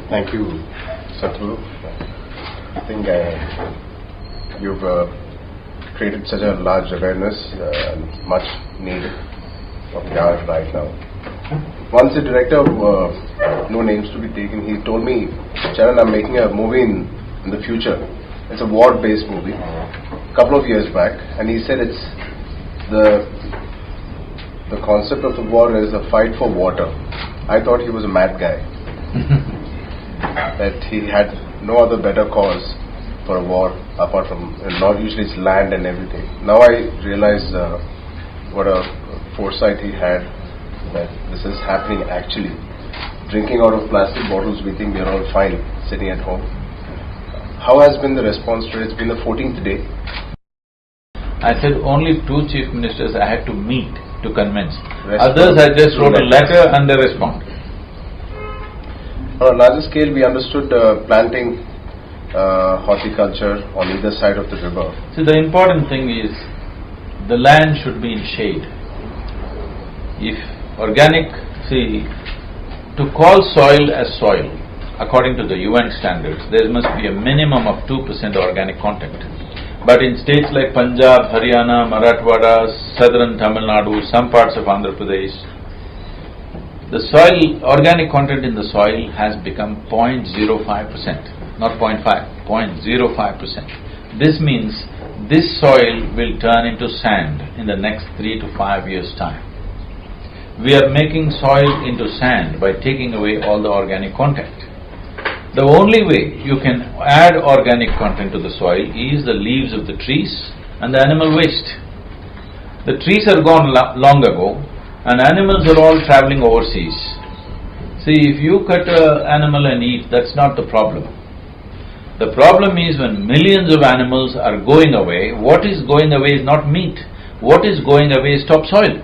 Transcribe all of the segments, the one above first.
Thank you, Sadhguru. I think you've created such a large awareness and much needed of the hour right now. Once the director of No Names to be Taken, he told me, Charan, I'm making a movie in the future. It's a war-based movie, a couple of years back, and he said it's the concept of the war is a fight for water. I thought he was a mad guy. That he had no other better cause for a war apart from, not usually it's land and everything. Now I realize what a foresight he had, that this is happening actually. Drinking out of plastic bottles, we think we are all fine sitting at home. How has been the response to it? It's been the 14th day. I said only 2 chief ministers I had to meet to convince. Others I just wrote a letter and they respond. On a larger scale, we understood planting horticulture on either side of the river. See, the important thing is the land should be in shade. If organic, to call soil as soil, according to the UN standards, there must be a minimum of 2% organic content. But in states like Punjab, Haryana, Marathwada, southern Tamil Nadu, some parts of Andhra Pradesh, the soil, organic content in the soil has become 0.05%, not 0.5, 0.05%. This means this soil will turn into sand in the next 3 to 5 years' time. We are making soil into sand by taking away all the organic content. The only way you can add organic content to the soil is the leaves of the trees and the animal waste. The trees are gone long ago, and animals are all traveling overseas. See, if you cut an animal and eat, that's not the problem. The problem is when millions of animals are going away, what is going away is not meat. What is going away is topsoil.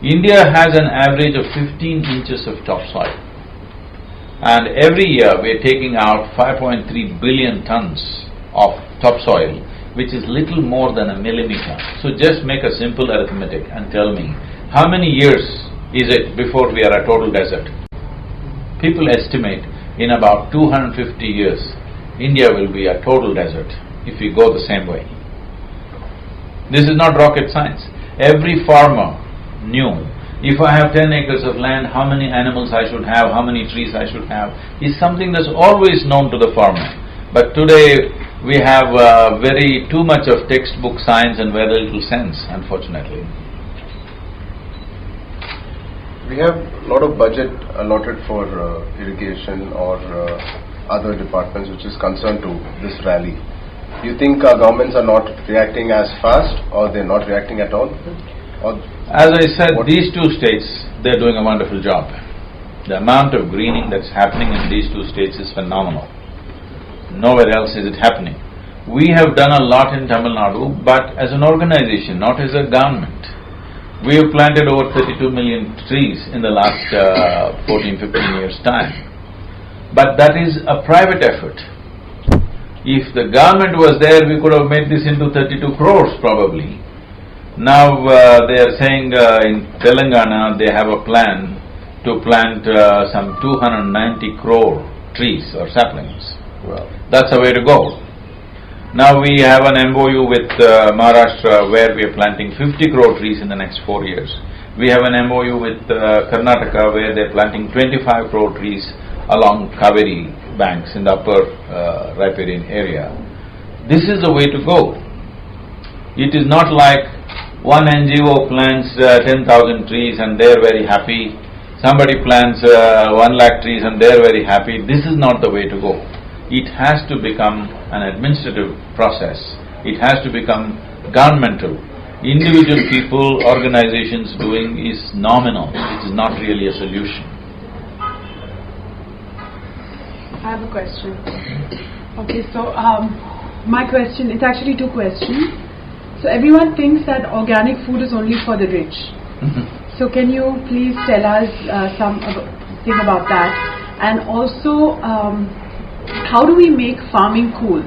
India has an average of 15 inches of topsoil. And every year we are taking out 5.3 billion tons of topsoil, which is little more than a millimeter. So just make a simple arithmetic and tell me, how many years is it before we are a total desert? People estimate in about 250 years, India will be a total desert if we go the same way. This is not rocket science. Every farmer knew, if I have 10 acres of land, how many animals I should have, how many trees I should have, is something that's always known to the farmer. But today we have very too much of textbook science and very little sense, unfortunately. We have a lot of budget allotted for irrigation or other departments which is concerned to this rally. Do you think our governments are not reacting as fast, or they're not reacting at all? Or as I said, these 2 states, they're doing a wonderful job. The amount of greening that's happening in these 2 states is phenomenal. Nowhere else is it happening. We have done a lot in Tamil Nadu, but as an organization, not as a government. We have planted over 32 million trees in the last 14-15 years' time. But that is a private effort. If the government was there, we could have made this into 32 crores probably. Now they are saying in Telangana they have a plan to plant some 290 crore trees or saplings. Wow. That's the way to go. Now we have an MOU with Maharashtra where we are planting 50 crore trees in the next 4 years. We have an MOU with Karnataka where they are planting 25 crore trees along Kaveri banks in the upper riparian area. This is the way to go. It is not like one NGO plants 10,000 trees and they are very happy. Somebody plants 1 lakh trees and they are very happy. This is not the way to go. It has to become an administrative process. It has to become governmental. Individual people, organizations doing is nominal. It is not really a solution. I have a question. Okay, so my question, it's actually 2 questions. So everyone thinks that organic food is only for the rich. So can you please tell us something about that? And also, how do we make farming cool?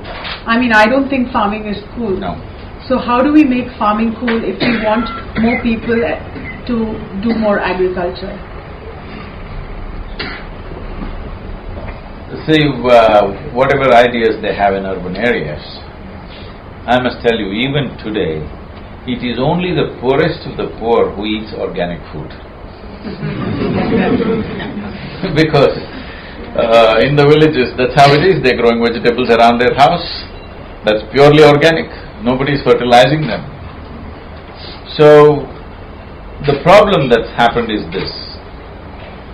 I mean, I don't think farming is cool. No. So how do we make farming cool if we want more people to do more agriculture? See, whatever ideas they have in urban areas, I must tell you, even today, it is only the poorest of the poor who eats organic food. Because in the villages, that's how it is. They're growing vegetables around their house. That's purely organic. Nobody is fertilizing them. So, the problem that's happened is this.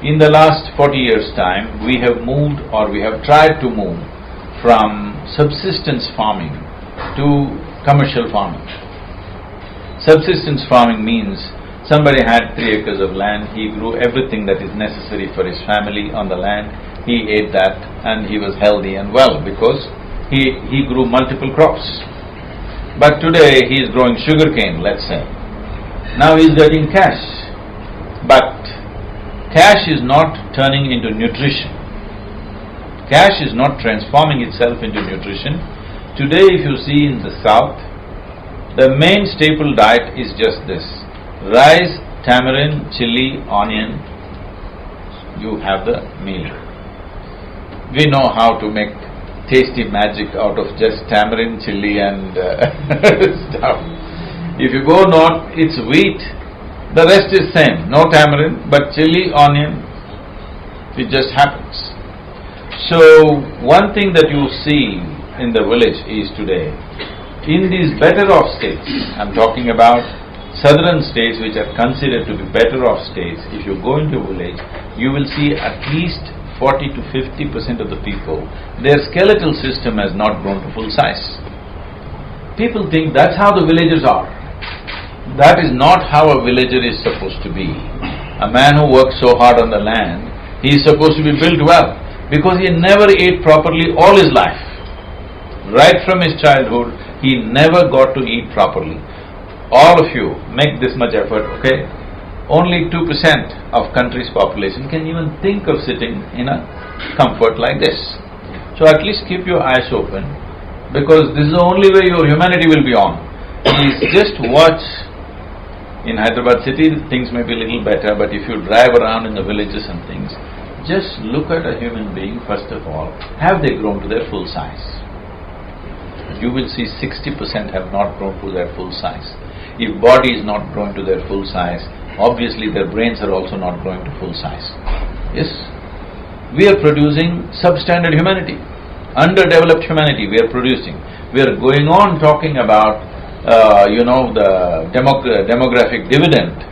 In the last 40 years' time, we have moved, or we have tried to move, from subsistence farming to commercial farming. Subsistence farming means somebody had 3 acres of land, he grew everything that is necessary for his family on the land, he ate that, and he was healthy and well because he grew multiple crops. But today he is growing sugarcane, let's say. Now he is getting cash. But cash is not turning into nutrition. Cash is not transforming itself into nutrition. Today, if you see in the south, the main staple diet is just this: rice, tamarind, chili, onion. You have the meal. We know how to make tasty magic out of just tamarind, chili and stuff. If you go north, it's wheat. The rest is same, no tamarind, but chili, onion, it just happens. So, one thing that you see in the village is today, in these better off states, I'm talking about southern states which are considered to be better off states, if you go into a village, you will see at least 40 to 50% of the people, their skeletal system has not grown to full size. People think that's how the villagers are. That is not how a villager is supposed to be. A man who works so hard on the land, he is supposed to be built well, because he never ate properly all his life. Right from his childhood, he never got to eat properly. All of you make this much effort, okay? Only 2% of country's population can even think of sitting in a comfort like this. So at least keep your eyes open, because this is the only way your humanity will be on. Please just watch. In Hyderabad city, things may be a little better, but if you drive around in the villages and things, just look at a human being first of all. Have they grown to their full size? You will see 60% have not grown to their full size. If body is not growing to their full size, obviously their brains are also not growing to full size. Yes? We are producing substandard humanity. Underdeveloped humanity we are producing. We are going on talking about the demographic dividend.